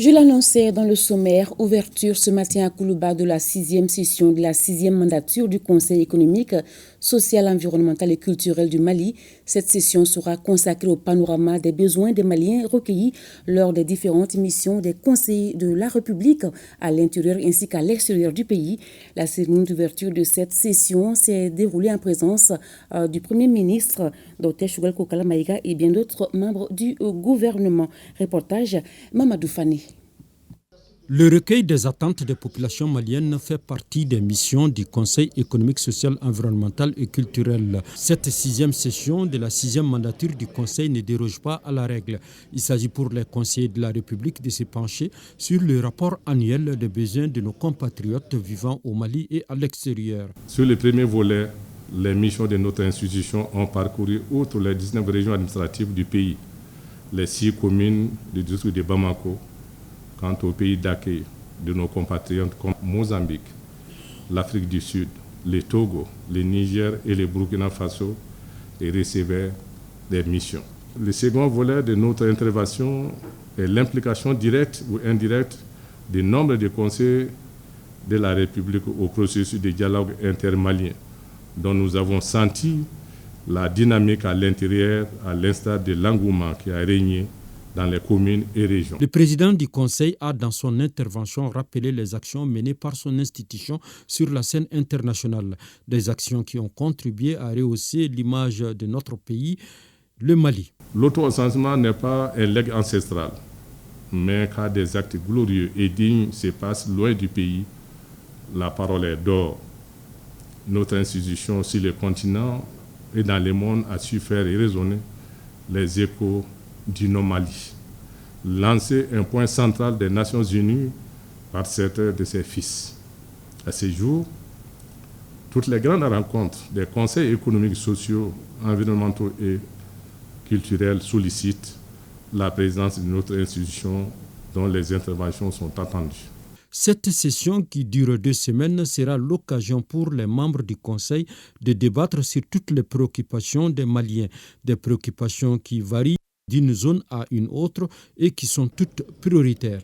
Je l'annonçais dans le sommaire, ouverture ce matin à Koulouba de la 6e session de la 6e mandature du Conseil économique, social, environnemental et culturel du Mali. Cette session sera consacrée au panorama des besoins des Maliens recueillis lors des différentes missions des conseillers de la République à l'intérieur ainsi qu'à l'extérieur du pays. La cérémonie d'ouverture de cette session s'est déroulée en présence du Premier ministre, Dr Choguel Kokala Maïga, et bien d'autres membres du gouvernement. Reportage Mamadou Fani. Le recueil des attentes des populations maliennes fait partie des missions du Conseil économique, social, environnemental et culturel. Cette 6e session de la 6e mandature du Conseil ne déroge pas à la règle. Il s'agit pour les conseillers de la République de se pencher sur le rapport annuel des besoins de nos compatriotes vivant au Mali et à l'extérieur. Sur le premier volet, les missions de notre institution ont parcouru outre les 19 régions administratives du pays, les 6 communes du district de Bamako, quant au pays d'accueil de nos compatriotes comme Mozambique, l'Afrique du Sud, le Togo, le Niger et le Burkina Faso et recevaient des missions. Le second volet de notre intervention est l'implication directe ou indirecte des membres du Conseil de la République au processus de dialogue intermalien, dont nous avons senti la dynamique à l'intérieur, à l'instar de l'engouement qui a régné dans les communes et régions. Le président du Conseil a, dans son intervention, rappelé les actions menées par son institution sur la scène internationale. Des actions qui ont contribué à rehausser l'image de notre pays, le Mali. L'auto-recensement n'est pas un legs ancestral, mais quand des actes glorieux et dignes se passent loin du pays, la parole est d'or. Notre institution sur le continent et dans le monde a su faire résonner les échos du non-Mali, lancer un point central des Nations Unies par certains de ses fils. À ce jour, toutes les grandes rencontres des conseils économiques, sociaux, environnementaux et culturels sollicitent la présence de notre institution dont les interventions sont attendues. Cette session qui dure 2 semaines sera l'occasion pour les membres du Conseil de débattre sur toutes les préoccupations des Maliens, des préoccupations qui varient d'une zone à une autre et qui sont toutes prioritaires.